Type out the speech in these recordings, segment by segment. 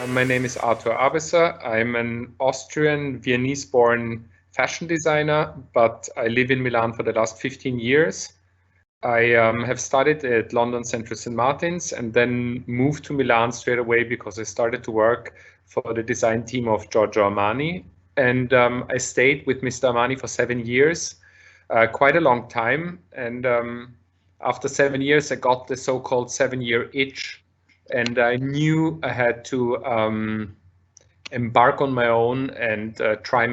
My name is Arbesser. I'm an Austrian, Viennese-born fashion designer, but I live in Milan for the last 15 years. I have studied at London Central St. Martin's and then moved to Milan straight away because I started to work for the design team of Giorgio Armani. And I stayed with Mr. Armani for 7 years, quite a long time. And after 7 years, I got the so-called 7-year itch. And I knew I had to embark on my own and try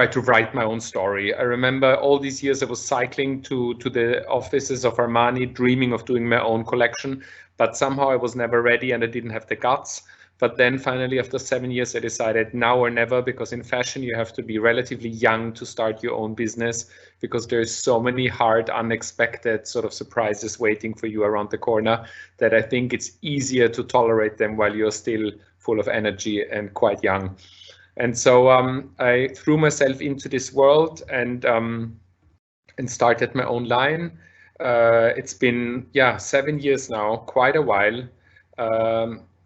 to write my own story. I remember all these years I was cycling to the offices of Armani, dreaming of doing my own collection, but somehow I was never ready and I didn't have the guts. But then finally, after 7 years, I decided now or never, because in fashion, you have to be relatively young to start your own business, because there's so many hard, unexpected sort of surprises waiting for you around the corner that I think it's easier to tolerate them while you're still full of energy and quite young. And so I threw myself into this world and started my own line. It's been, 7 years now, quite a while.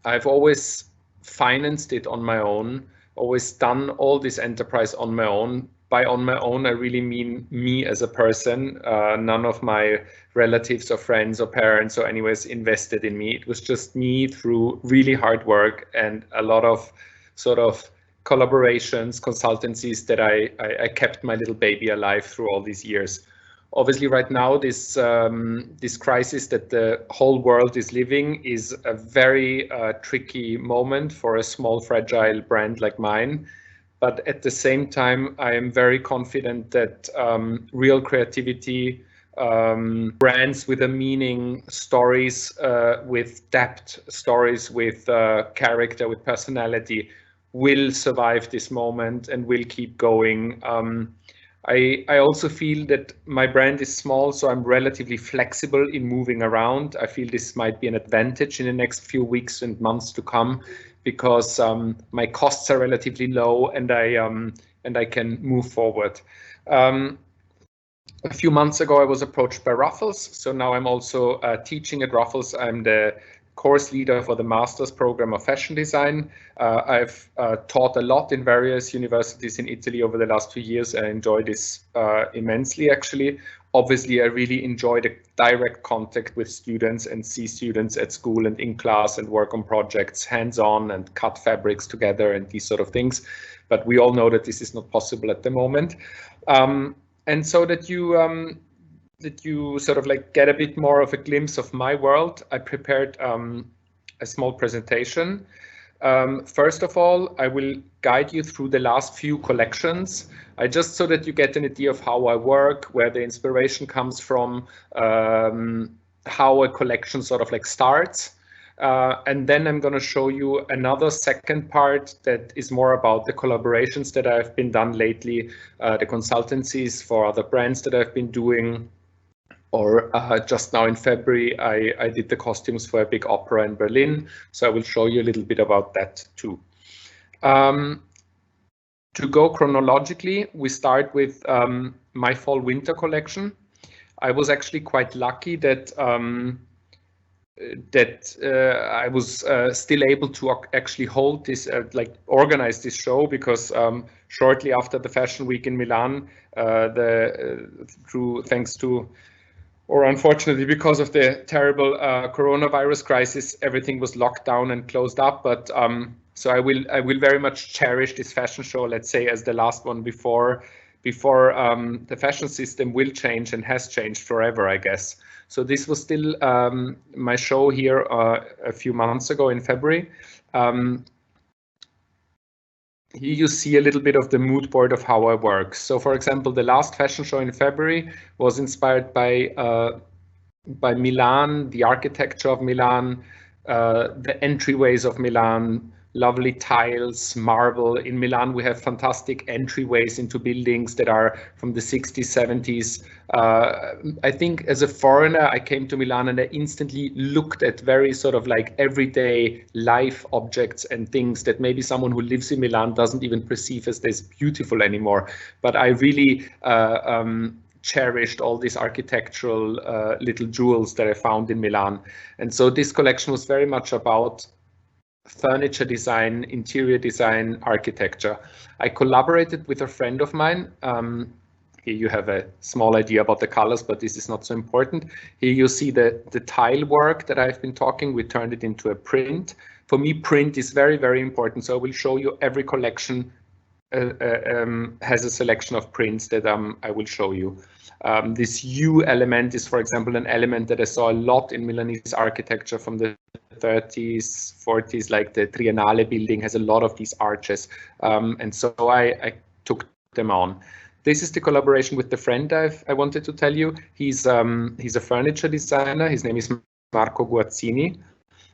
I've always financed it on my own, always done all this enterprise on my own. By on my own, I really mean me as a person. None of my relatives or friends or parents or anyways invested in me. It was just me through really hard work and a lot of sort of collaborations, consultancies that I kept my little baby alive through all these years. Obviously, right now, this crisis that the whole world is living is a very tricky moment for a small, fragile brand like mine. But at the same time, I am very confident that real creativity, brands with a meaning, stories with depth, stories with character, with personality, will survive this moment and will keep going. I also feel that my brand is small, so I'm relatively flexible in moving around. I feel this might be an advantage in the next few weeks and months to come, because my costs are relatively low and I can move forward. A few months ago, I was approached by Raffles, so now I'm also teaching at Raffles. I'm the course leader for the master's program of fashion design. I've taught a lot in various universities in Italy over the last 2 years. I enjoy this immensely, actually. Obviously, I really enjoy the direct contact with students and see students at school and in class and work on projects hands-on and cut fabrics together and these sort of things. But we all know that this is not possible at the moment. And so that you sort of like get a bit more of a glimpse of my world, I prepared a small presentation. First of all, I will guide you through the last few collections, just so that you get an idea of how I work, where the inspiration comes from, how a collection sort of like starts. And then I'm going to show you another second part that is more about the collaborations that I've been done lately, the consultancies for other brands that I've been doing. Or just now in February, I did the costumes for a big opera in Berlin. So I will show you a little bit about that too. To go chronologically, we start with my fall-winter collection. I was actually quite lucky that I was still able to actually hold this, organize this show, because shortly after the Fashion Week in Milan, thanks to, or unfortunately, because of the terrible coronavirus crisis, everything was locked down and closed up. But so I will very much cherish this fashion show, let's say, as the last one before the fashion system will change and has changed forever, I guess. So this was still my show here a few months ago in February. Here you see a little bit of the mood board of how I work. So, for example, the last fashion show in February was inspired by Milan, the architecture of Milan, the entryways of Milan, lovely tiles, marble. In Milan, we have fantastic entryways into buildings that are from the 60s, 70s. I think as a foreigner, I came to Milan and I instantly looked at very sort of like everyday life objects and things that maybe someone who lives in Milan doesn't even perceive as this beautiful anymore. But I really cherished all these architectural little jewels that I found in Milan. And so this collection was very much about furniture design, interior design, architecture. I collaborated with a friend of mine. Here you have a small idea about the colors, but this is not so important. Here you see the tile work that I've been talking. We turned it into a print. For me, print is very, very important. So I will show you every collection has a selection of prints that I will show you. This U element is, for example, an element that I saw a lot in Milanese architecture from the 30s, 40s, like the Triennale building has a lot of these arches. And so I took them on. This is the collaboration with the friend I wanted to tell you. He's a furniture designer. His name is Marco Guazzini,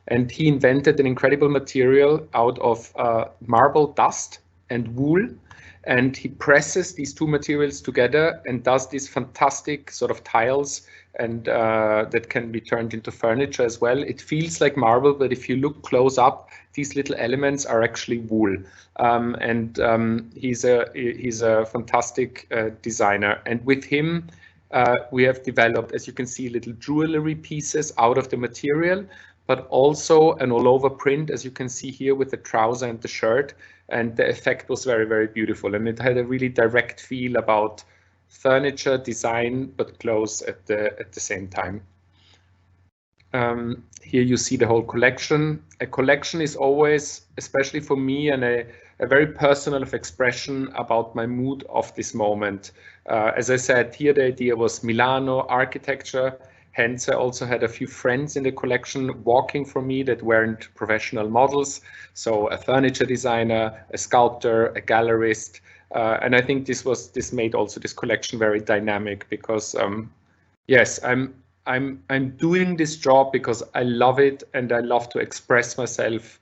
and he invented an incredible material out of marble dust and wool, and he presses these two materials together and does these fantastic sort of tiles and that can be turned into furniture as well. It feels like marble, but if you look close up, these little elements are actually wool. He's a fantastic designer, and with him we have developed, as you can see, little jewelry pieces out of the material, but also an all-over print, as you can see here with the trouser and the shirt. And the effect was very, very beautiful. And it had a really direct feel about furniture, design, but clothes at the same time. Here you see the whole collection. A collection is always, especially for me, a very personal expression about my mood of this moment. As I said, here the idea was Milano architecture. Hence, I also had a few friends in the collection walking for me that weren't professional models. So a furniture designer, a sculptor, a gallerist. And I think this made also this collection very dynamic because, yes, I'm doing this job because I love it and I love to express myself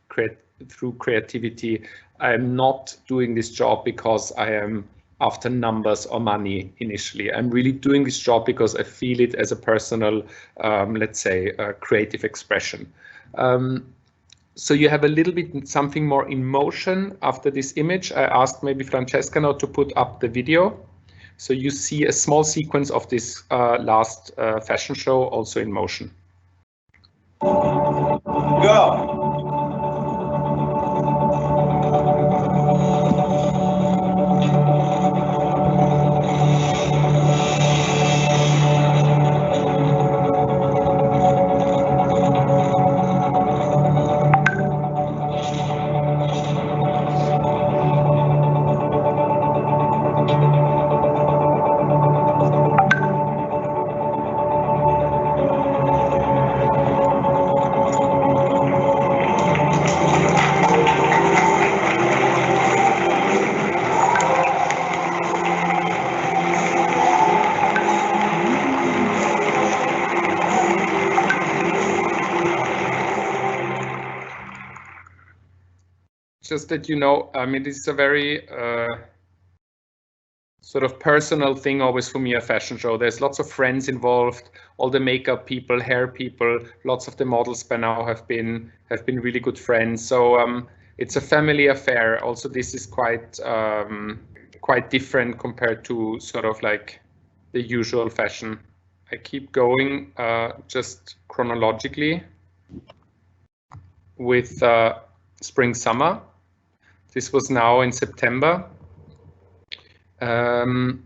through creativity. I'm not doing this job because I am after numbers or money initially. I'm really doing this job because I feel it as a personal, let's say, creative expression. So you have a little bit something more in motion after this image. I asked maybe Francesca now to put up the video. So you see a small sequence of this last fashion show also in motion. Go! Just that you know, I mean, this is a very sort of personal thing always for me, a fashion show. There's lots of friends involved, all the makeup people, hair people, lots of the models by now have been really good friends. So it's a family affair. Also, this is quite different compared to sort of like the usual fashion. I keep going just chronologically with spring summer. This was now in September. Here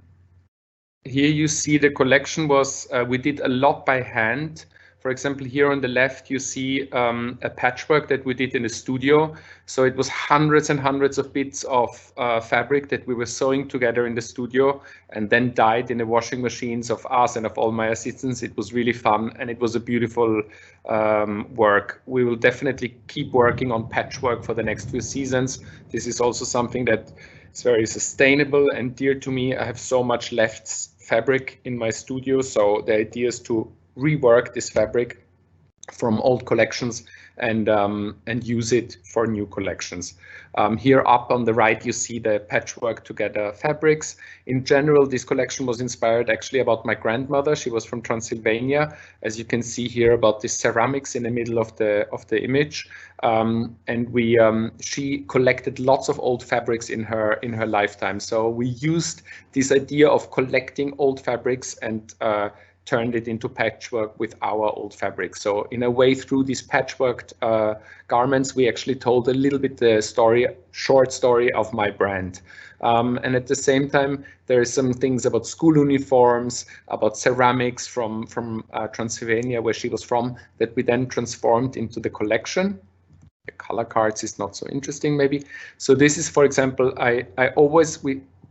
you see the collection was, we did a lot by hand. For example, here on the left, you see a patchwork that we did in the studio. So it was hundreds and hundreds of bits of fabric that we were sewing together in the studio and then dyed in the washing machines of us and of all my assistants. It was really fun and it was a beautiful work. We will definitely keep working on patchwork for the next few seasons. This is also something that is very sustainable and dear to me. I have so much left fabric in my studio. So the idea is to rework this fabric from old collections and use it for new collections. Here up on the right, you see the patchwork together fabrics. In general, this collection was inspired actually about my grandmother. She was from Transylvania, as you can see here about the ceramics in the middle of the image. And she collected lots of old fabrics in her lifetime. So we used this idea of collecting old fabrics and turned it into patchwork with our old fabric. So in a way, through these patchworked garments, we actually told a little bit the story, short story of my brand. And at the same time, there are some things about school uniforms, about ceramics from Transylvania, where she was from, that we then transformed into the collection. The color cards is not so interesting, maybe. So this is, for example,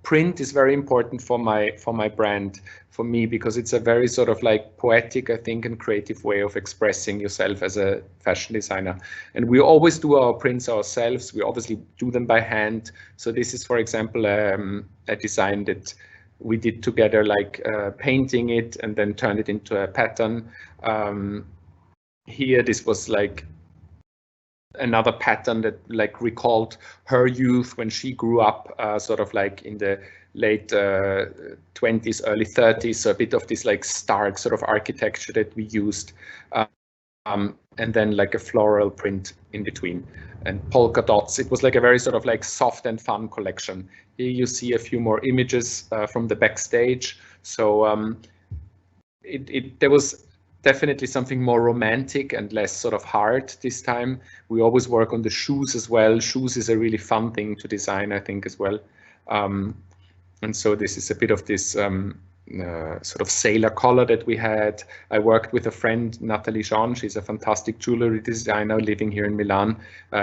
print is very important for my brand, for me, because it's a very sort of like poetic, I think, and creative way of expressing yourself as a fashion designer. And we always do our prints ourselves. We obviously do them by hand. So this is, for example, a design that we did together, like painting it and then turn it into a pattern. Here, this was like another pattern that like recalled her youth when she grew up, sort of like in the late 20s, early 30s. So a bit of this like stark sort of architecture that we used, and then like a floral print in between and polka dots. It was like a very sort of like soft and fun collection. Here you see a few more images from the backstage. So there was definitely something more romantic and less sort of hard this time. We always work on the shoes as well. Shoes is a really fun thing to design, I think, as well. And so this is a bit of this sort of sailor collar that we had. I worked with a friend, Natalie Jean. She's a fantastic jewelry designer living here in Milan.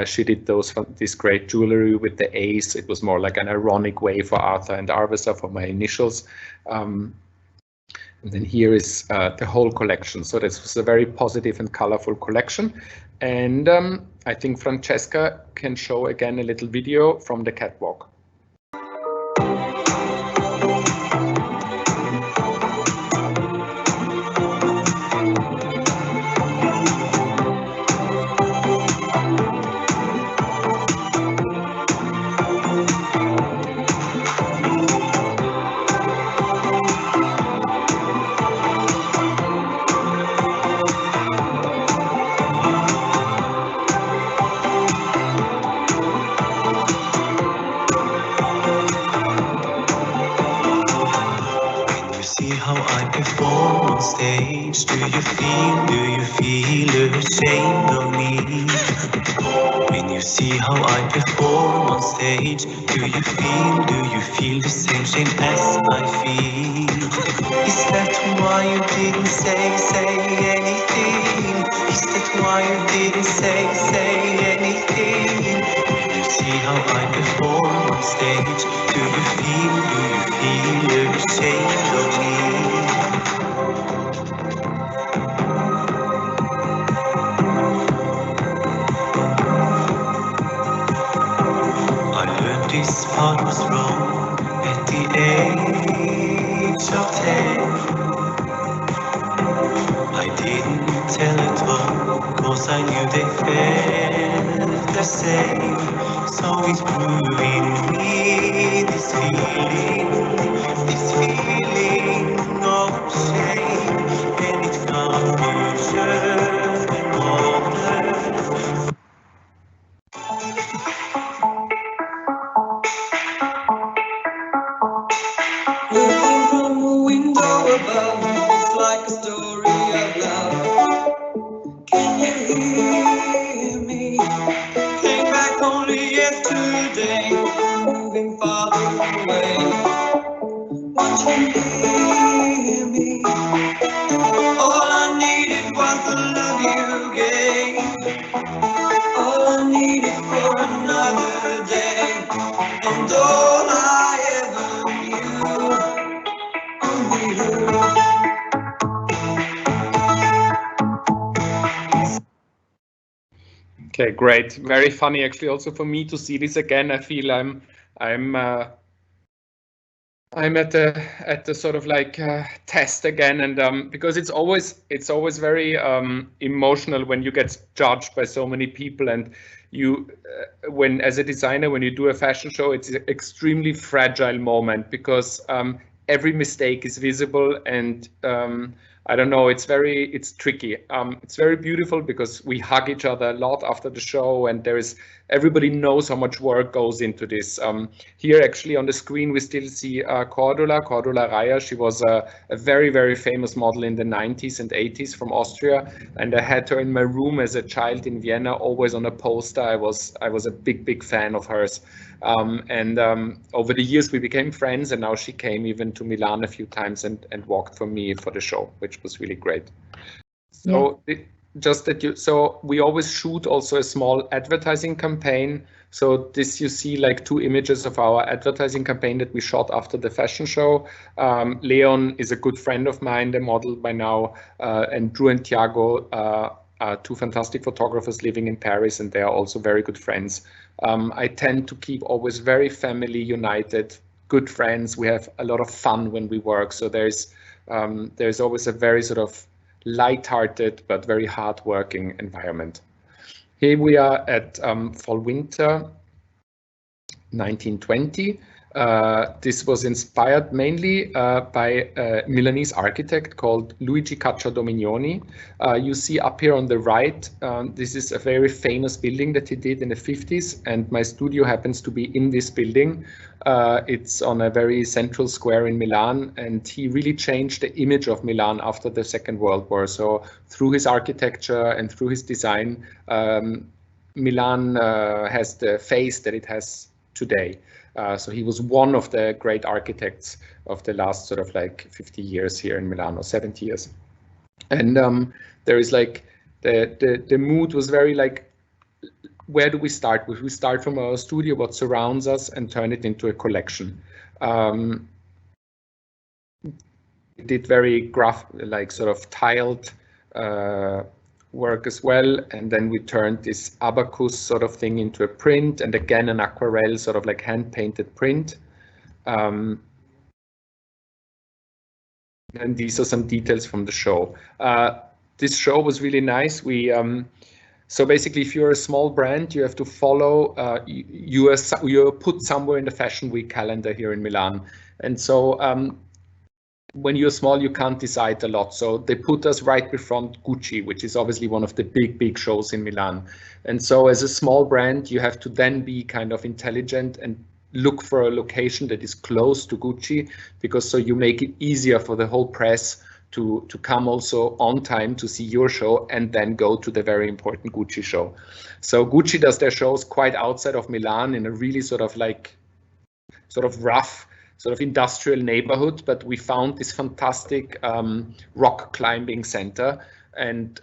She did this great jewelry with the ace. It was more like an ironic way for Arthur and Arbesser, for my initials. And then here is the whole collection. So this was a very positive and colorful collection. And I think Francesca can show again a little video from the catwalk. Do you feel ashamed of me? When you see how I perform on stage, do you feel the same shame as I feel? Is that why you didn't say anything? Is that why you didn't say anything? When you see how I perform on stage, do you feel ashamed of me? This part was wrong at the age of 10. I didn't tell it all, cause I knew they felt the same. So it grew in me, this feeling of shame. And it found future and modern. Looking from a window above, it's like a story of love. Can you hear me? Came back only yesterday, moving farther away. Won't you hear me? All I needed was the love you gave. All I needed for another day, and all I ever knew. Okay, great. Very funny, actually, also for me to see this again. I feel I'm at the sort of like test again, and because it's always very emotional when you get judged by so many people, and you when as a designer, when you do a fashion show, it's an extremely fragile moment, because every mistake is visible, and I don't know, it's tricky. It's very beautiful because we hug each other a lot after the show, and everybody knows how much work goes into this. Here actually on the screen we still see Quadrille Elias. She was a very, very famous model in the 90s and 80s from Austria, and I had her in my room as a child in Vienna, always on a poster. I was a big fan of hers. Over the years we became friends, and now she came even to Milan a few times and walked for me for the show, which was really great. So so we always shoot also a small advertising campaign. So this, you see like 2 images of our advertising campaign that we shot after the fashion show. Leon is a good friend of mine, the model by now, and Drew and Thiago are 2 fantastic photographers living in Paris, and they are also very good friends. I tend to keep always very family united, good friends. We have a lot of fun when we work. So there's always a very sort of light-hearted but very hard-working environment. Here we are at Fall-Winter 1920. This was inspired mainly by a Milanese architect called Luigi Cacciadominioni. You see up here on the right, this is a very famous building that he did in the 50s, and my studio happens to be in this building. It's on a very central square in Milan, and he really changed the image of Milan after the Second World War. So through his architecture and through his design, Milan has the face that it has today. So he was one of the great architects of the last sort of like 50 years here in Milan, or 70 years. And there is like the mood was very like, where do we start with? We start from our studio, what surrounds us, and turn it into a collection. We did very like sort of tiled work as well, and then we turned this abacus sort of thing into a print, and again an aquarelle sort of like hand-painted print. And these are some details from the show. This show was really nice. So basically, if you're a small brand, you have to follow, you're put somewhere in the Fashion Week calendar here in Milan. And so when you're small, you can't decide a lot. So they put us right before Gucci, which is obviously one of the big shows in Milan. And so as a small brand, you have to then be kind of intelligent and look for a location that is close to Gucci, because so you make it easier for the whole press to come also on time to see your show and then go to the very important Gucci show. So Gucci does their shows quite outside of Milan in a really sort of rough, sort of industrial neighborhood, but we found this fantastic rock climbing center, and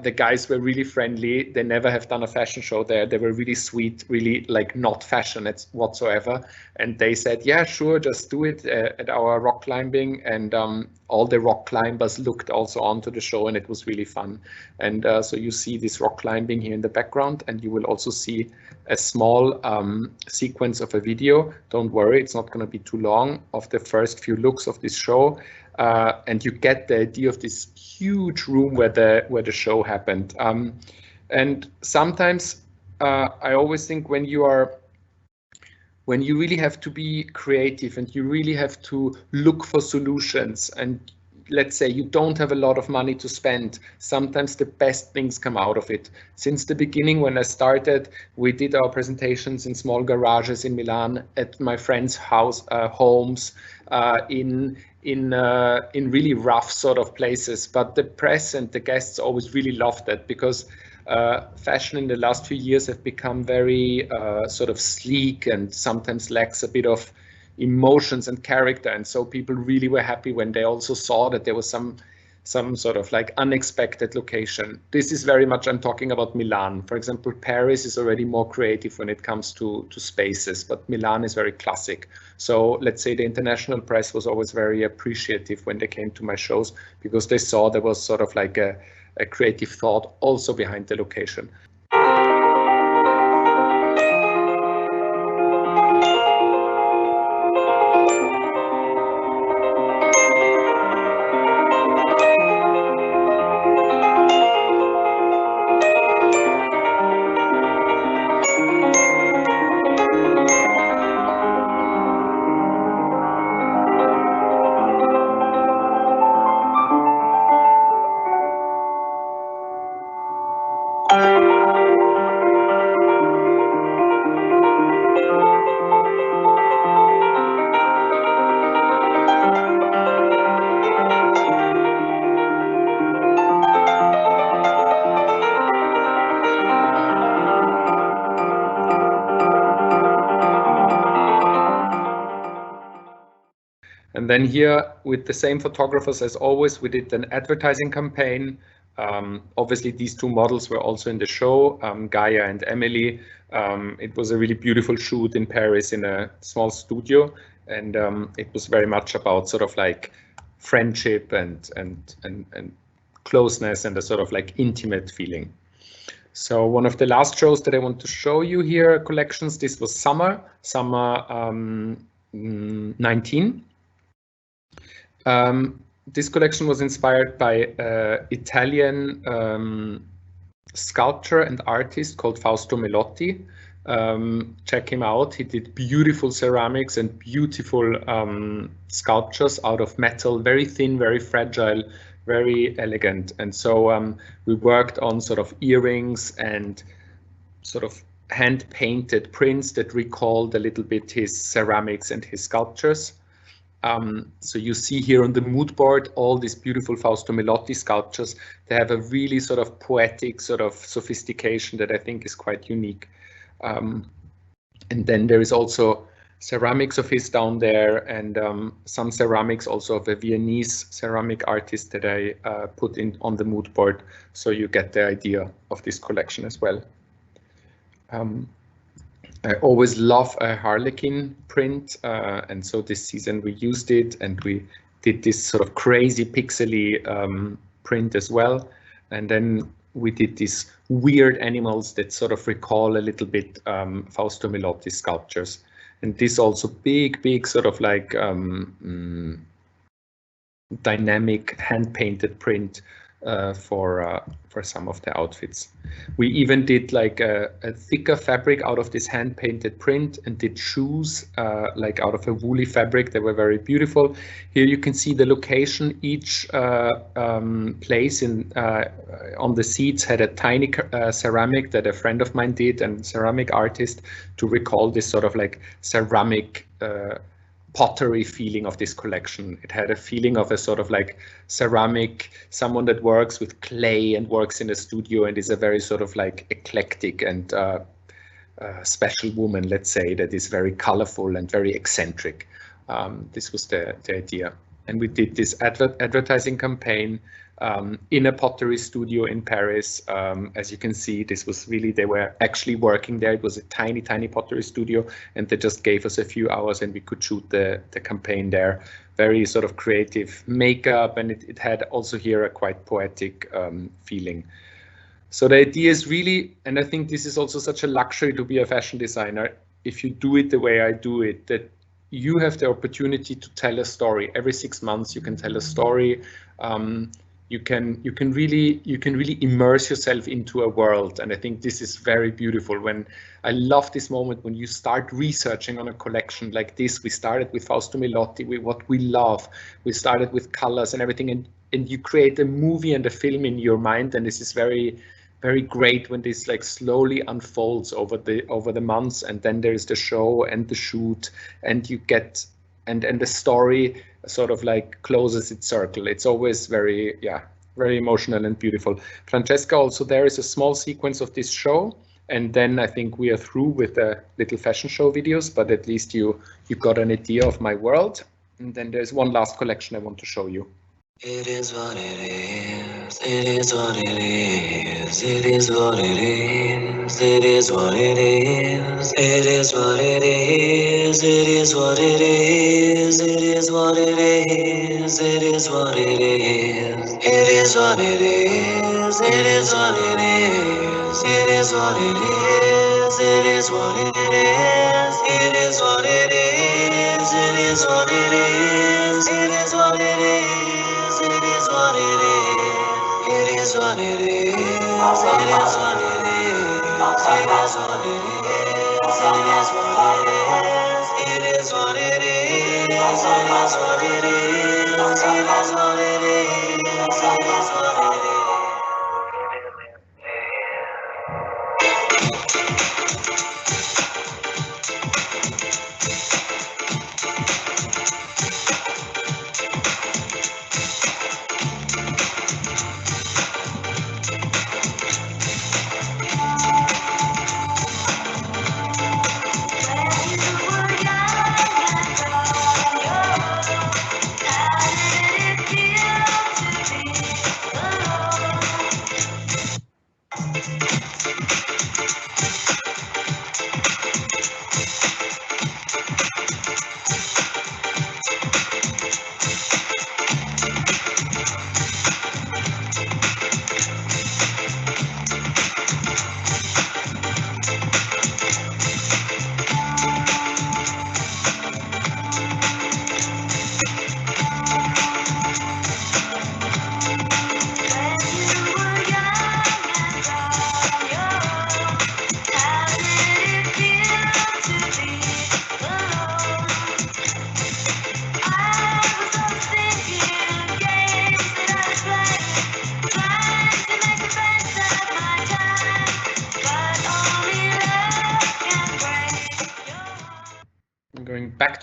the guys were really friendly. They never have done a fashion show there. They were really sweet, really like not fashion whatsoever. And they said, yeah, sure, just do it at our rock climbing. And all the rock climbers looked also onto the show, and it was really fun. And so you see this rock climbing here in the background, and you will also see a small sequence of a video. Don't worry, it's not going to be too long, of the first few looks of this show. And you get the idea of this huge room where the show happened. And sometimes I always think when you really have to be creative and you really have to look for solutions, and let's say you don't have a lot of money to spend, sometimes the best things come out of it. Since the beginning, when I started, we did our presentations in small garages in Milan, at my friends' homes, in really rough sort of places. But the press and the guests always really loved that, because fashion in the last few years have become very sort of sleek and sometimes lacks a bit of emotions and character. And so people really were happy when they also saw that there was some sort of like unexpected location. This is very much, I'm talking about Milan. For example, Paris is already more creative when it comes to spaces, but Milan is very classic. So let's say the international press was always very appreciative when they came to my shows, because they saw there was sort of like a creative thought also behind the location. And then here, with the same photographers as always, we did an advertising campaign. Obviously, these two models were also in the show, Gaia and Emily. It was a really beautiful shoot in Paris in a small studio, and it was very much about sort of like friendship and closeness and a sort of like intimate feeling. So one of the last shows that I want to show you here, collections, this was summer 19. This collection was inspired by Italian sculptor and artist called Fausto Melotti. Check him out. He did beautiful ceramics and beautiful sculptures out of metal, very thin, very fragile, very elegant. And so we worked on sort of earrings and sort of hand-painted prints that recalled a little bit his ceramics and his sculptures. So you see here on the mood board all these beautiful Fausto Melotti sculptures. They have a really sort of poetic sort of sophistication that I think is quite unique. And then there is also ceramics of his down there, and some ceramics also of a Viennese ceramic artist that I put in on the mood board, so you get the idea of this collection as well. I always love a harlequin print, and so this season we used it, and we did this sort of crazy pixely print as well. And then we did these weird animals that sort of recall a little bit Fausto Melotti sculptures. And this also big sort of like dynamic hand-painted print for some of the outfits. We even did like a thicker fabric out of this hand-painted print and did shoes like out of a woolly fabric. They were very beautiful. Here you can see the location. Each place on the seats had a tiny ceramic that a friend of mine did, and ceramic artist, to recall this sort of like ceramic pottery feeling of this collection. It had a feeling of a sort of like ceramic, someone that works with clay and works in a studio and is a very sort of like eclectic and special woman, let's say, that is very colorful and very eccentric. This was the idea. And we did this advertising campaign in a pottery studio in Paris. As you can see, this was really, they were actually working there. It was a tiny pottery studio, and they just gave us a few hours and we could shoot the campaign there. Very sort of creative makeup, and it had also here a quite poetic feeling. So the idea is really, and I think this is also such a luxury to be a fashion designer, if you do it the way I do it, that you have the opportunity to tell a story. Every 6 months you can tell a story. You can really immerse yourself into a world, and I think this is very beautiful. When I love this moment when you start researching on a collection like this. We started with Fausto Melotti, with what we love. We started with colors and everything, and you create a movie and a film in your mind, and this is very great when this like slowly unfolds over the months, and then there is the show and the shoot, and you get and the story sort of like closes its circle. It's always very emotional and beautiful. Francesca, also there is a small sequence of this show, and then I think we are through with the little fashion show videos, but at least you got an idea of my world. And then there's one last collection I want to show you. It is what it is, it is what it is, it is what it is, it is what it is, it is what it is, it is what it is, it is what it is, it is what it is, it is what it is, it is what it is, it is what it is, it is what it is, it is what it is, it is what it is, it is what it is. It is what it is. It is what it is. It is what it is. It is what it is. It is what it is. It is what it is. It is what it is. It is what it is. It is what it is.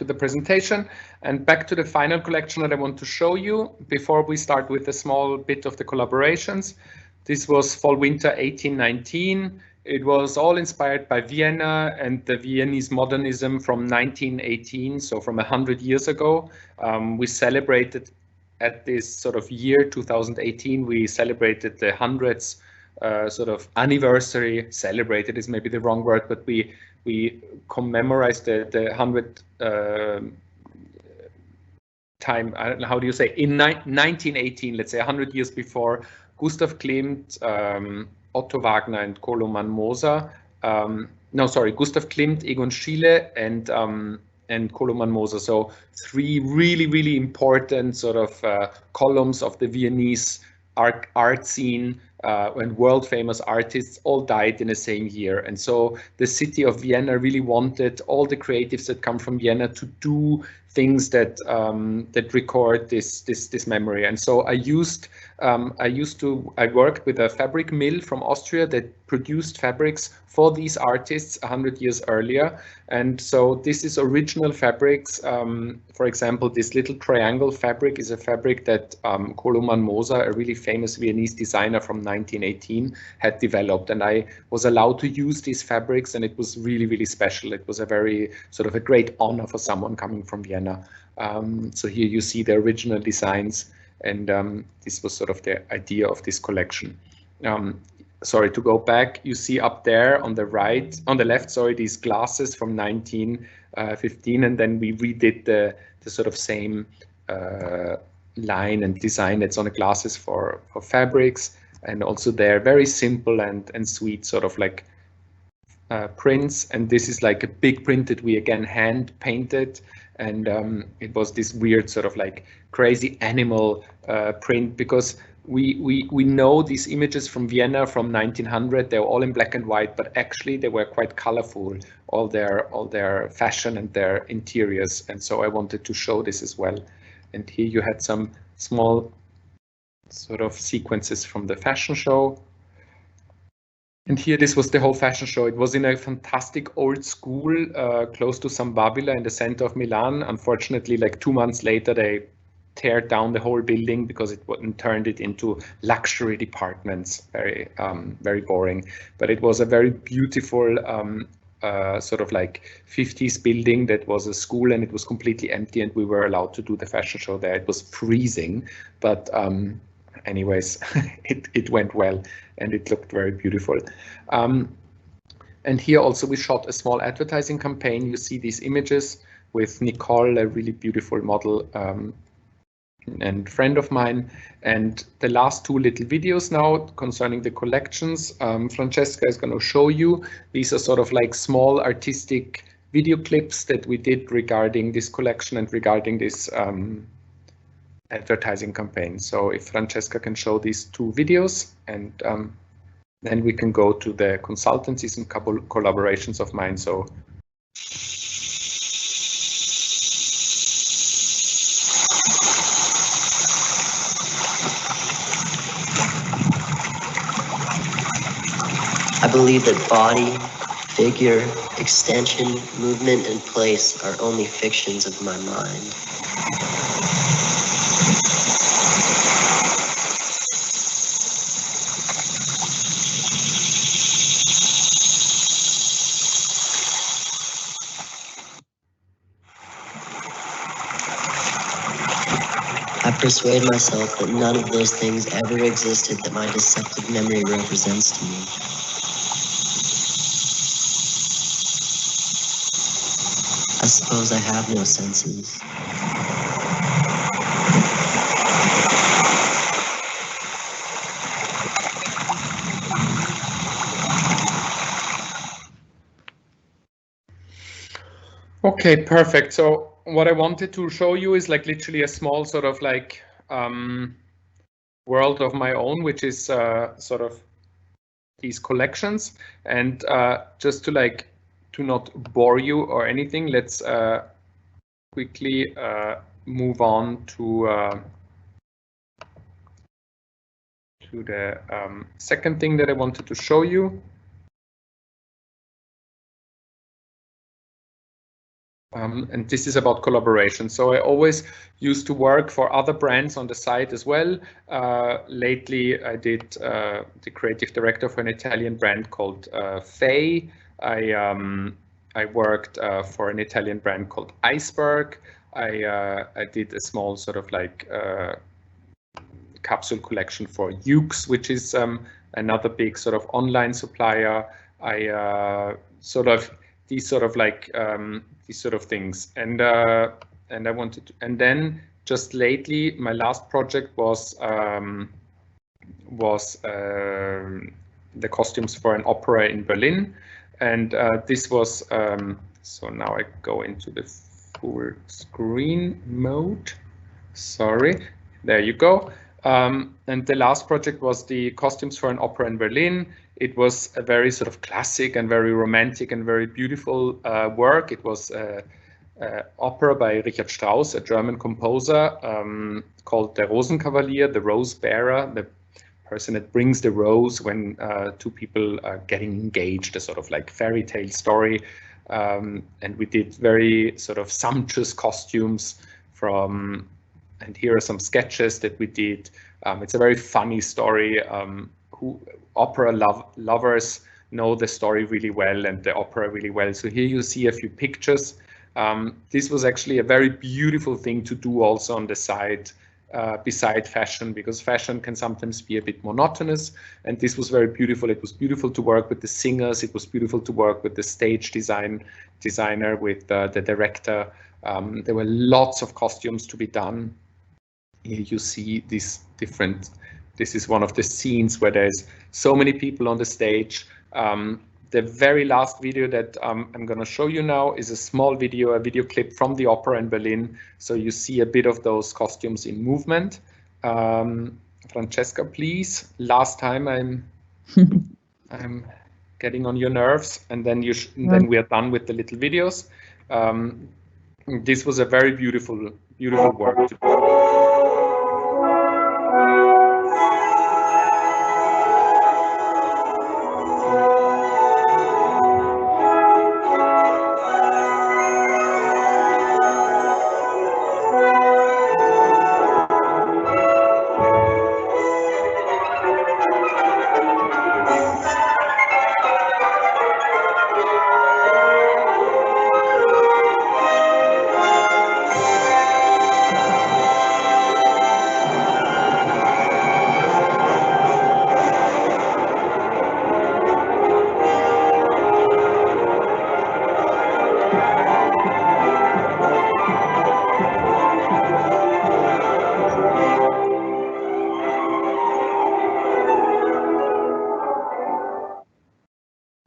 to the presentation and back to the final collection that I want to show you before we start with a small bit of the collaborations. This was Fall Winter 1819. It was all inspired by Vienna and the Viennese modernism from 1918, so from 100 years ago. We celebrated at this sort of year 2018, we celebrated the 100th sort of anniversary. Celebrated is maybe the wrong word, but we commemorate the 100th time. I don't know, how do you say, in 1918, let's say 100 years before, Gustav Klimt, Otto Wagner and Koloman Moser. No, sorry, Gustav Klimt, Egon Schiele, and Koloman Moser. So three really important sort of columns of the Viennese art scene and world famous artists all died in the same year. And so the city of Vienna really wanted all the creatives that come from Vienna to do things that that record this memory. And so I worked with a fabric mill from Austria that produced fabrics for these artists 100 years earlier. And so this is original fabrics. For example, this little triangle fabric is a fabric that Koloman Moser, a really famous Viennese designer from 1918, had developed. And I was allowed to use these fabrics, and it was really special. It was a very sort of a great honor for someone coming from Vienna. So here you see the original designs, and this was sort of the idea of this collection. Sorry, to go back, you see up there on the right, on the left, sorry, these glasses from 1915, and then we redid the sort of same line and design that's on the glasses for fabrics, and also they're very simple and sweet, sort of like prints. And this is like a big print that we again hand painted, and it was this weird sort of like crazy animal print, because we know these images from Vienna from 1900. They were all in black and white, but actually they were quite colorful, all their fashion and their interiors. And so I wanted to show this as well. And here you had some small sort of sequences from the fashion show. And here, this was the whole fashion show. It was in a fantastic old school close to San Babila in the center of Milan. Unfortunately, like 2 months later, they tear down the whole building because it turned it into luxury departments. Very boring. But it was a very beautiful sort of like 50s building that was a school, and it was completely empty, and we were allowed to do the fashion show there. It was freezing, but anyways, it went well, and it looked very beautiful. And here also we shot a small advertising campaign. You see these images with Nicole, a really beautiful model and friend of mine. And the last two little videos now concerning the collections, Francesca is going to show you. These are sort of like small artistic video clips that we did regarding this collection and regarding this advertising campaign. So if Francesca can show these two videos, and then we can go to the consultancies and couple collaborations of mine. So I believe that body, figure, extension, movement, and place are only fictions of my mind. I persuade myself that none of those things ever existed that my deceptive memory represents to me. I suppose I have no senses. okay, perfect. So what I wanted to show you is like literally a small sort of like world of my own, which is sort of these collections. And just to like to not bore you or anything, let's quickly move on to the second thing that I wanted to show you. And this is about collaboration. So I always used to work for other brands on the side as well. Lately, I did the creative director for an Italian brand called Faye. I worked for an Italian brand called Iceberg. I did a small sort of like capsule collection for Ukes, which is another big sort of online supplier. These sort of things, and I wanted to, and then just lately my last project was the costumes for an opera in Berlin, and this was so now I go into the full screen mode. Sorry, there you go. And the last project was the costumes for an opera in Berlin. It was a very sort of classic and very romantic and very beautiful work. It was opera by Richard Strauss, a German composer, called Der Rosenkavalier, the Rose Bearer, the person that brings the rose when two people are getting engaged, a sort of like fairy tale story. And we did very sort of sumptuous costumes from, and here are some sketches that we did. It's a very funny story. Opera lovers know the story really well and the opera really well. So here you see a few pictures. This was actually a very beautiful thing to do also on the side, beside fashion, because fashion can sometimes be a bit monotonous, and this was very beautiful. It was beautiful to work with the singers. It was beautiful to work with the stage designer, with the director. There were lots of costumes to be done. Here you see these different, this is one of the scenes where there's so many people on the stage. The very last video that I'm going to show you now is a small video, a video clip from the opera in Berlin. So you see a bit of those costumes in movement. Francesca, please. Last time I'm getting on your nerves, and then then we are done with the little videos. This was a very beautiful work to do.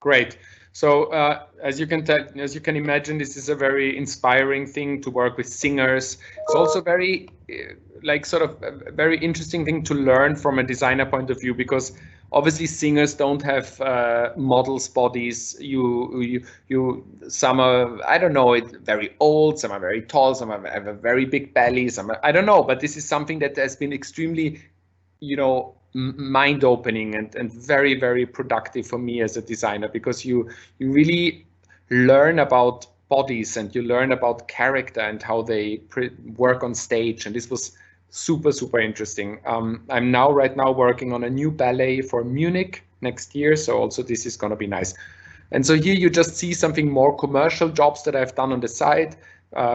Great. So as you can imagine, this is a very inspiring thing to work with singers. It's also very a very interesting thing to learn from a designer point of view, because obviously singers don't have models' bodies. Some are, I don't know, very old, some are very tall, some have a very big belly, some are, I don't know, but this is something that has been extremely, mind-opening and very, very productive for me as a designer, because you really learn about bodies and you learn about character and how they work on stage, and this was super, super interesting. I'm right now working on a new ballet for Munich next year, so also this is going to be nice. And so here you just see something more commercial jobs that I've done on the side.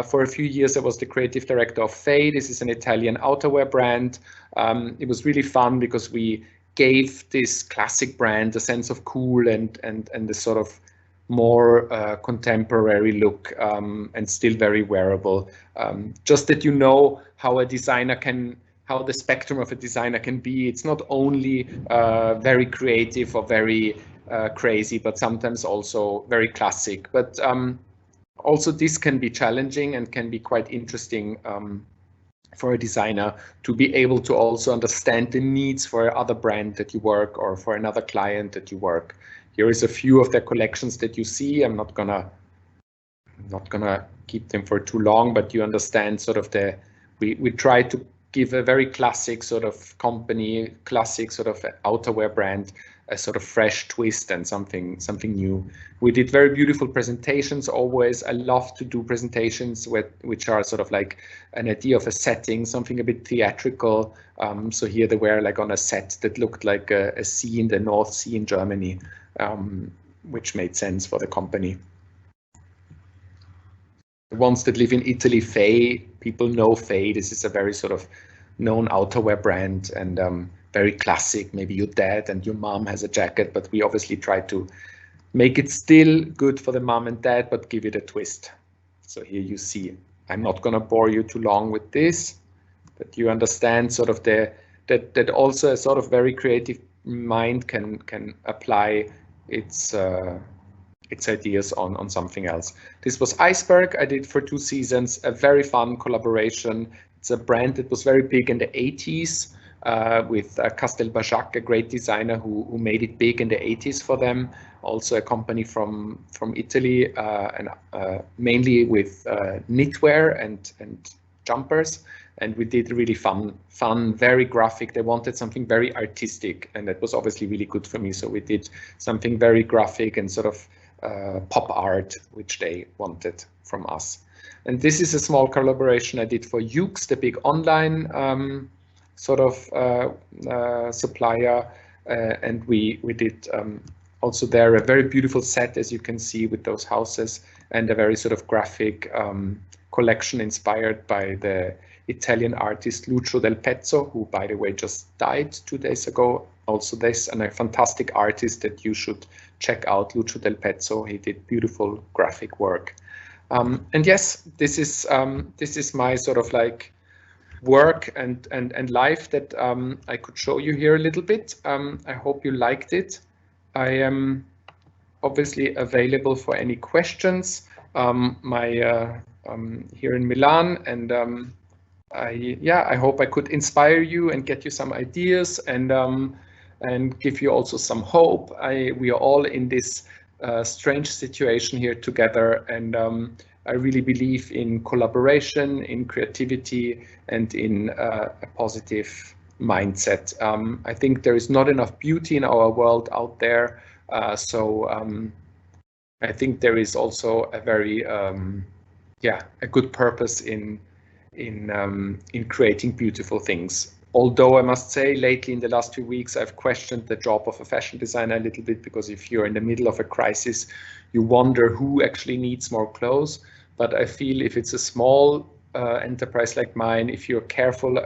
For a few years, I was the creative director of Faye. This is an Italian outerwear brand. It was really fun because we gave this classic brand a sense of cool and the sort of more contemporary look, and still very wearable. Just that you know how a designer how the spectrum of a designer can be. It's not only very creative or very crazy, but sometimes also very classic. But also this can be challenging and can be quite interesting for a designer to be able to also understand the needs for other brand that you work or for another client that you work. Here is a few of the collections that you see. I'm not gonna keep them for too long, but you understand sort of we try to give a very classic sort of company, classic sort of outerwear brand, a sort of fresh twist and something new. We did very beautiful presentations always. I love to do presentations which are sort of like an idea of a setting, something a bit theatrical. So here they were like on a set that looked like a sea in the North Sea in Germany, which made sense for the company. The ones that live in Italy, Faye, people know Faye. This is a very sort of known outerwear brand and very classic. Maybe your dad and your mom has a jacket, but we obviously try to make it still good for the mom and dad, but give it a twist. So here you see, I'm not going to bore you too long with this, but you understand sort of that also a sort of very creative mind can apply its ideas on something else. This was Iceberg. I did for 2 seasons, a very fun collaboration. It's a brand that was very big in the 80s with Castelbajac, a great designer who made it big in the 80s for them. Also a company from Italy, and mainly with knitwear and jumpers. And we did really fun, very graphic. They wanted something very artistic, and that was obviously really good for me. So we did something very graphic and sort of pop art, which they wanted from us. And this is a small collaboration I did for Yoox, the big online sort of supplier, and we did also there a very beautiful set, as you can see, with those houses, and a very sort of graphic collection inspired by the Italian artist Lucio del Pezzo, who, by the way, just died 2 days ago. Also this, and a fantastic artist that you should check out, Lucio del Pezzo. He did beautiful graphic work. And yes, this is my sort of like work and life that I could show you here a little bit. I hope you liked it. I am obviously available for any questions. Here in Milan, and I hope I could inspire you and get you some ideas and give you also some hope. We are all in this strange situation here together, and I really believe in collaboration, in creativity, and in a positive mindset. I think there is not enough beauty in our world out there, so I think there is also a very a good purpose in creating beautiful things. Although I must say, lately in the last 2 weeks, I've questioned the job of a fashion designer a little bit, because if you're in the middle of a crisis, you wonder who actually needs more clothes. But I feel if it's a small enterprise like mine, if you're careful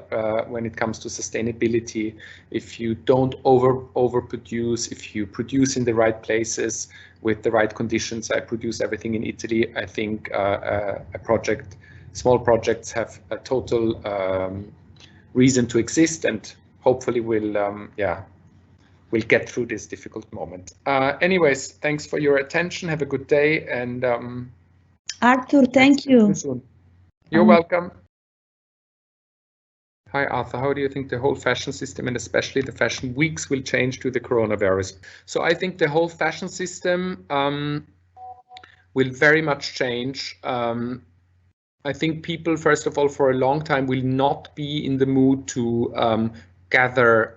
when it comes to sustainability, if you don't overproduce, if you produce in the right places with the right conditions, I produce everything in Italy. I think small projects have a total reason to exist, and hopefully we'll get through this difficult moment. Anyways, thanks for your attention. Have a good day, and Arthur, thank you. Soon. You're welcome. Hi Arthur, how do you think the whole fashion system and especially the fashion weeks will change due to the coronavirus? So I think the whole fashion system will very much change. I think people, first of all, for a long time will not be in the mood to gather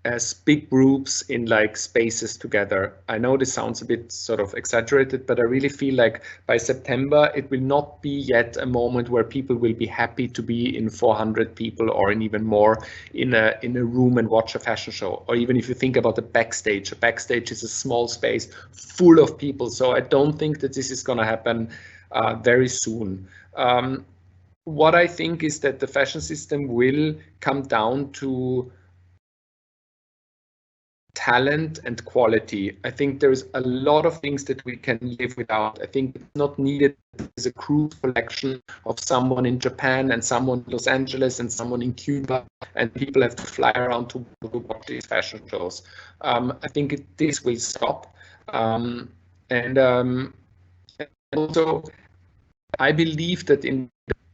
as big groups in like spaces together. I know this sounds a bit sort of exaggerated, but I really feel like by September it will not be yet a moment where people will be happy to be in 400 people or in even more in a room and watch a fashion show. Or even if you think about a backstage is a small space full of people. So I don't think that this is going to happen very soon. What I think is that the fashion system will come down to talent and quality. I think there's a lot of things that we can live without. I think it's not needed as a crude collection of someone in Japan and someone in Los Angeles and someone in Cuba, and people have to fly around to watch these fashion shows. I think this will stop. And also, I believe that in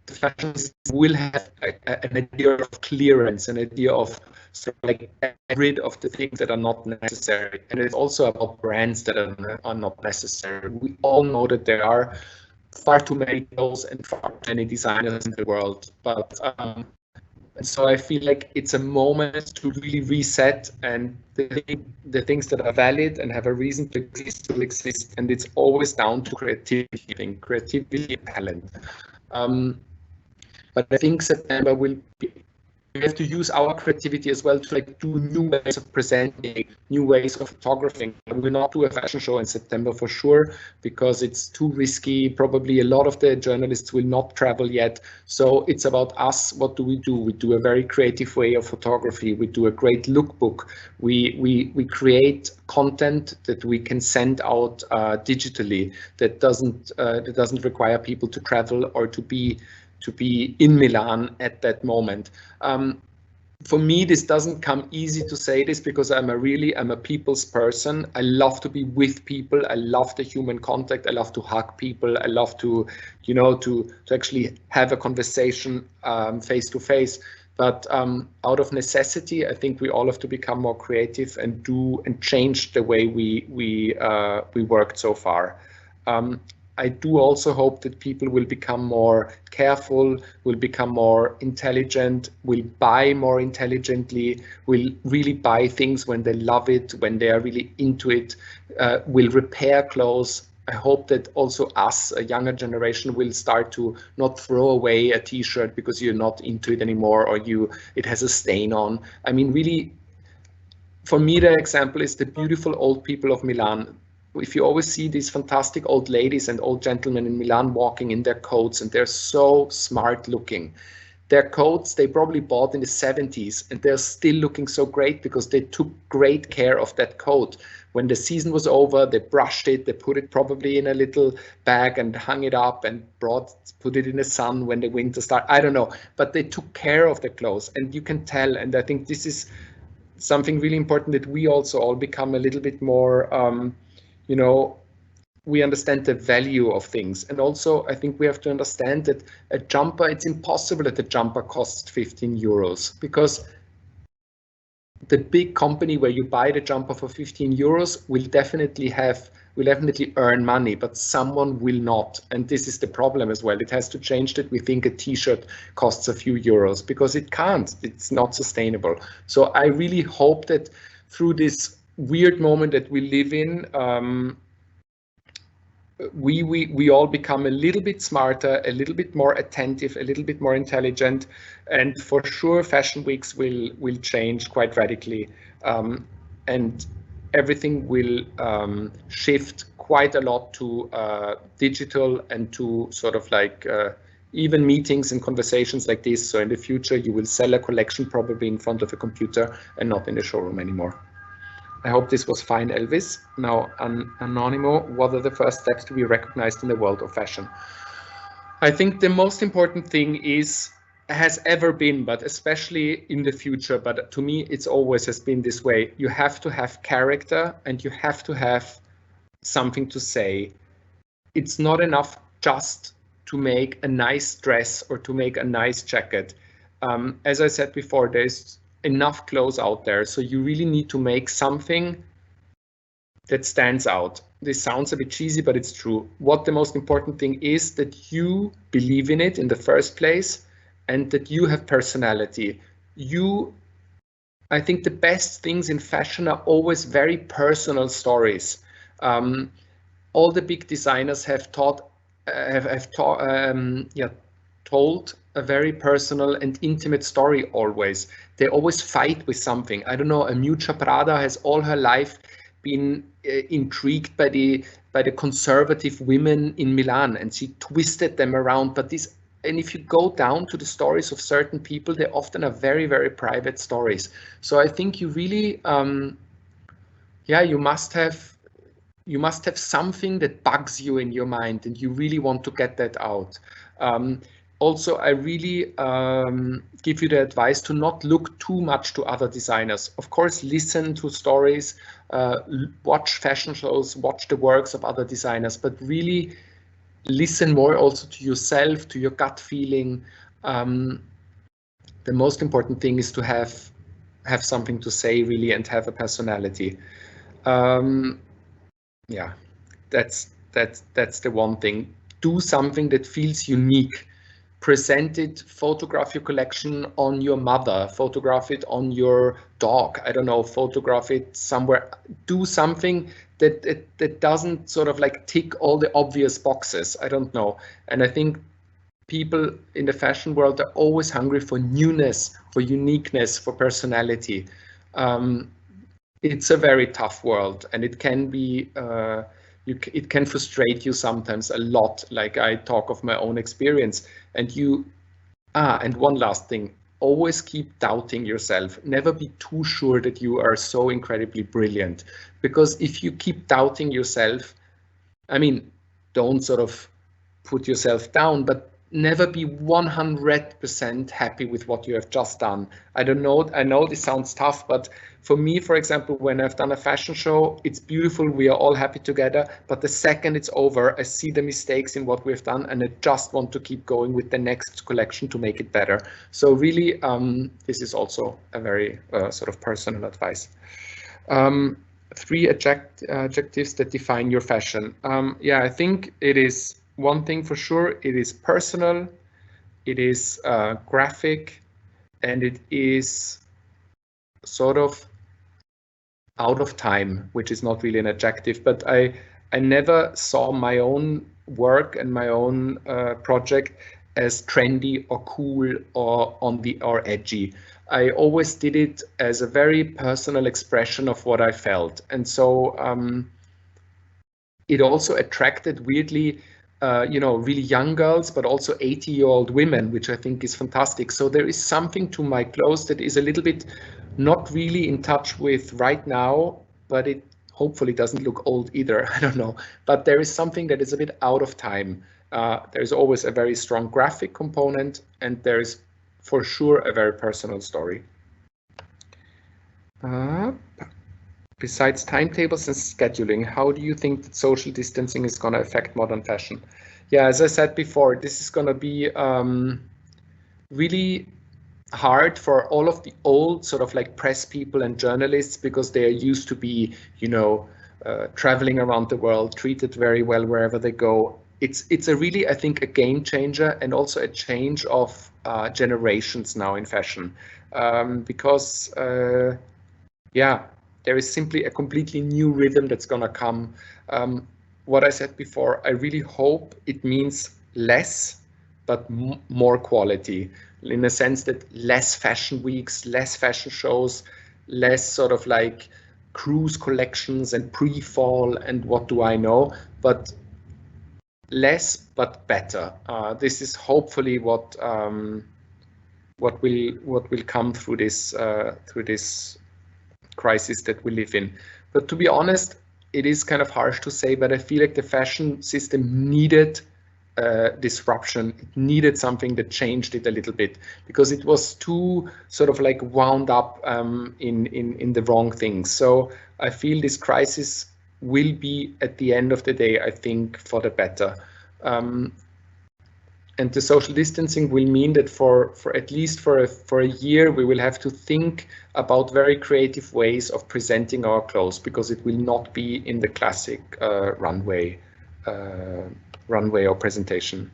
the fashion system will have an idea of clearance, an idea of sort of like get rid of the things that are not necessary. And it's also about brands that are not necessary. We all know that there are far too many clothes and far too many designers in the world, but So I feel like it's a moment to really reset, and the things that are valid and have a reason to exist will exist, and it's always down to creativity and talent. But I think September will be, we have to use our creativity as well to like do new ways of presenting, new ways of photographing. We will not do a fashion show in September for sure, because it's too risky. Probably a lot of the journalists will not travel yet. So it's about us. What do? We do a very creative way of photography. We do a great lookbook. We create content that we can send out digitally, that doesn't require people to travel or to be in Milan at that moment. For me, this doesn't come easy to say this, because I'm a people's person. I love to be with people. I love the human contact. I love to hug people. I love to, to actually have a conversation face to face. But out of necessity, I think we all have to become more creative and change the way we worked so far. I do also hope that people will become more careful, will become more intelligent, will buy more intelligently, will really buy things when they love it, when they are really into it, will repair clothes. I hope that also us, a younger generation, will start to not throw away a t-shirt because you're not into it anymore, or it has a stain on. I mean, really, for me, the example is the beautiful old people of Milan. If you always see these fantastic old ladies and old gentlemen in Milan walking in their coats, and they're so smart looking. Their coats, they probably bought in the 70s, and they're still looking so great because they took great care of that coat. When the season was over, they brushed it, they put it probably in a little bag and hung it up and put it in the sun when the winter started. I don't know, but they took care of the clothes, and you can tell. And I think this is something really important, that we also all become a little bit more, we understand the value of things. And also, I think we have to understand that a jumper, it's impossible that a jumper costs 15 euros, because the big company where you buy the jumper for 15 euros will definitely earn money, but someone will not. And this is the problem as well. It has to change that we think a t-shirt costs a few euros, because it can't. It's not sustainable. So I really hope that through this weird moment that we live in, we all become a little bit smarter, a little bit more attentive, a little bit more intelligent, and for sure fashion weeks will change quite radically, and everything will shift quite a lot to digital, and to sort of like even meetings and conversations like this. So in the future, you will sell a collection probably in front of a computer and not in the showroom anymore. I hope this was fine, Elvis. Now, Anonimo, what are the first steps to be recognized in the world of fashion? I think the most important thing has ever been, but especially in the future, but to me, it's always has been this way. You have to have character, and you have to have something to say. It's not enough just to make a nice dress or to make a nice jacket. As I said before, there's enough clothes out there, so you really need to make something that stands out. This sounds a bit cheesy, but it's true. What the most important thing is that you believe in it in the first place, and that you have personality. I think the best things in fashion are always very personal stories. All the big designers have told a very personal and intimate story always. They always fight with something. I don't know, Miuccia Prada has all her life been intrigued by the conservative women in Milan, and she twisted them around. And if you go down to the stories of certain people, they often are very, very private stories. So I think you really, you must have something that bugs you in your mind, and you really want to get that out. Also, I really give you the advice to not look too much to other designers. Of course, listen to stories, watch fashion shows, watch the works of other designers, but really listen more also to yourself, to your gut feeling. The most important thing is to have something to say, really, and have a personality. That's the one thing. Do something that feels unique. present it, photograph your collection on your mother, photograph it on your dog, I don't know, photograph it somewhere, do something that doesn't sort of like tick all the obvious boxes, I don't know. And I think people in the fashion world are always hungry for newness, for uniqueness, for personality. It's a very tough world, and it can be, it can frustrate you sometimes a lot. Like I talk of my own experience, and and one last thing, always keep doubting yourself. Never be too sure that you are so incredibly brilliant, because if you keep doubting yourself, I mean, don't sort of put yourself down, but never be 100% happy with what you have just done. I don't know, I know this sounds tough, but for me, for example, when I've done a fashion show, it's beautiful, we are all happy together, but the second it's over, I see the mistakes in what we've done, and I just want to keep going with the next collection to make it better. So really, this is also a very sort of personal advice. 3 adjectives that define your fashion. Yeah, I think it is one thing for sure, it is personal, it is graphic, and it is sort of out of time, which is not really an adjective, but I never saw my own work and my own project as trendy or cool or edgy. I always did it as a very personal expression of what I felt. And so it also attracted weirdly really young girls, but also 80-year-old women, which I think is fantastic. So there is something to my clothes that is a little bit not really in touch with right now, but it hopefully doesn't look old either. I don't know. But there is something that is a bit out of time. There's always a very strong graphic component, and there is for sure a very personal story. Besides timetables and scheduling, how do you think that social distancing is going to affect modern fashion? Yeah, as I said before, this is going to be really hard for all of the old sort of like press people and journalists, because they are used to be, traveling around the world, treated very well wherever they go. It's a really, I think, a game changer, and also a change of generations now in fashion, because yeah, there is simply a completely new rhythm that's gonna come. What I said before, I really hope it means less, but more quality, in the sense that less fashion weeks, less fashion shows, less sort of like cruise collections and pre-fall and what do I know, but less but better. This is hopefully what will come through this crisis that we live in. But to be honest, it is kind of harsh to say, but I feel like the fashion system needed disruption. It needed something that changed it a little bit, because it was too sort of like wound up in the wrong things. So I feel this crisis will be, at the end of the day, I think, for the better. And the social distancing will mean that for at least for a year, we will have to think about very creative ways of presenting our clothes, because it will not be in the classic runway or presentation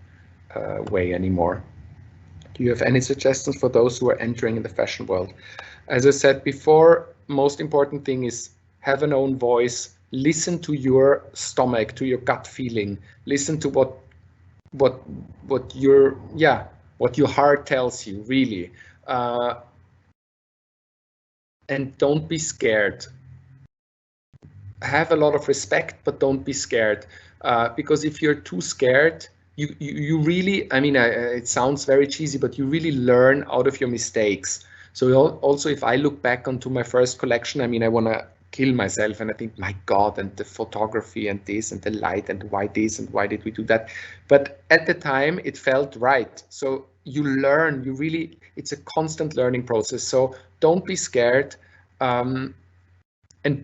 way anymore. Do you have any suggestions for those who are entering in the fashion world? As I said before, most important thing is have an own voice, listen to your stomach, to your gut feeling, listen to what your heart tells you, really, and don't be scared. Have a lot of respect, but don't be scared, because if you're too scared, you really, I mean, it sounds very cheesy, but you really learn out of your mistakes. So also, if I look back onto my first collection, I mean, I want to kill myself, and I think, my God, and the photography and this and the light and why this and why did we do that? But at the time it felt right. So you learn, it's a constant learning process. So don't be scared, and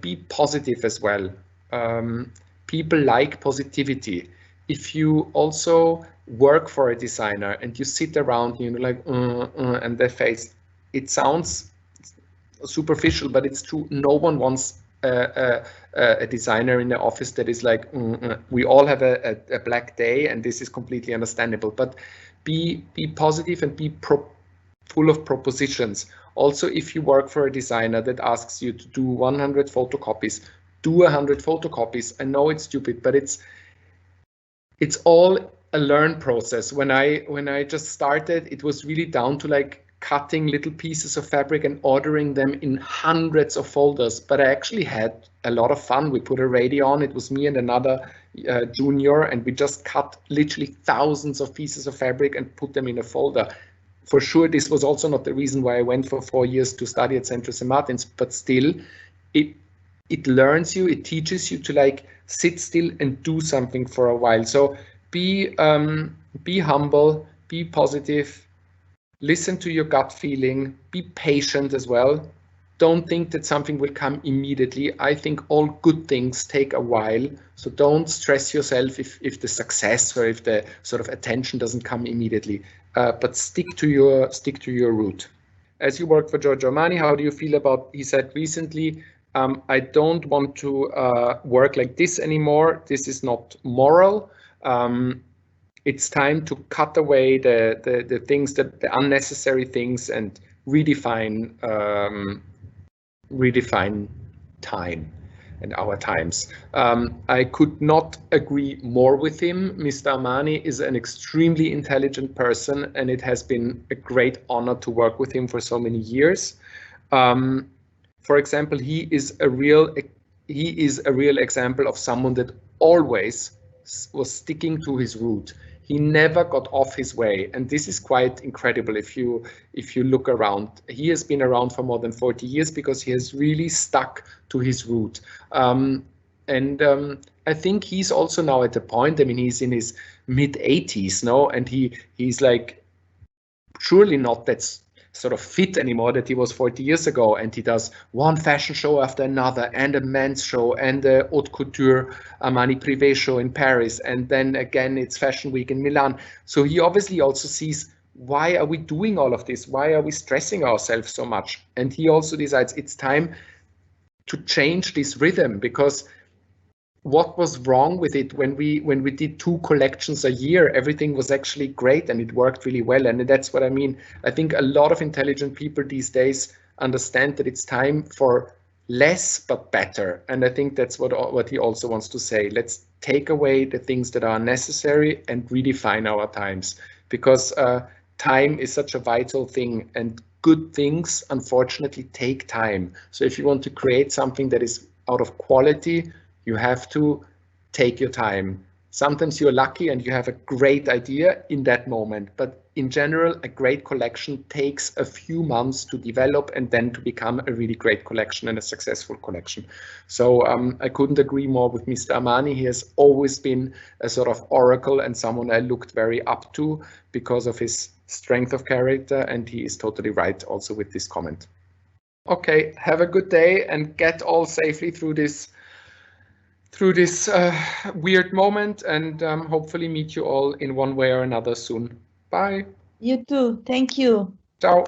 be positive as well. People like positivity. If you also work for a designer and you sit around, like, and their face, it sounds superficial, but it's true. No one wants a designer in the office that is like, we all have a black day, and this is completely understandable. But be positive and be full of propositions. Also, if you work for a designer that asks you to do 100 photocopies, do 100 photocopies. I know it's stupid, but it's all a learn process. When I just started, it was really down to like cutting little pieces of fabric and ordering them in hundreds of folders. But I actually had a lot of fun. We put a radiate on. It was me and another junior, and we just cut literally thousands of pieces of fabric and put them in a folder. For sure, this was also not the reason why I went for 4 years to study at Central St. Martin's, but still, it learns you, it teaches you to like sit still and do something for a while. So be humble, be positive, listen to your gut feeling, be patient as well. Don't think that something will come immediately. I think all good things take a while. So don't stress yourself if the success or if the sort of attention doesn't come immediately. But stick to your route. As you work for Giorgio Armani, how do you feel about? He said recently, I don't want to work like this anymore. This is not moral. It's time to cut away the things the unnecessary things and redefine time and our times. I could not agree more with him. Mr. Armani is an extremely intelligent person, and it has been a great honor to work with him for so many years. For example, he is a real example of someone that always was sticking to his route. He never got off his way, and this is quite incredible if you look around. He has been around for more than 40 years because he has really stuck to his route. I think he's also now at the point, I mean, he's in his mid-80s now, and he's like surely not that sort of fit anymore that he was 40 years ago, and he does one fashion show after another, and a men's show, and a haute couture Armani Privé show in Paris, and then again it's Fashion Week in Milan. So he obviously also sees, why are we doing all of this? Why are we stressing ourselves so much? And he also decides it's time to change this rhythm, because what was wrong with it when we did 2 collections a year? Everything was actually great and it worked really well. And that's what I mean. I think a lot of intelligent people these days understand that it's time for less but better. And I think that's what he also wants to say. Let's take away the things that are necessary and redefine our times, because time is such a vital thing, and good things unfortunately take time. So if you want to create something that is out of quality, you have to take your time. Sometimes you're lucky and you have a great idea in that moment, but in general, a great collection takes a few months to develop and then to become a really great collection and a successful collection. So I couldn't agree more with Mr. Armani. He has always been a sort of oracle and someone I looked very up to because of his strength of character, and he is totally right also with this comment. Okay, have a good day and get all safely through this weird moment, and hopefully meet you all in one way or another soon. Bye. You too. Thank you. Ciao.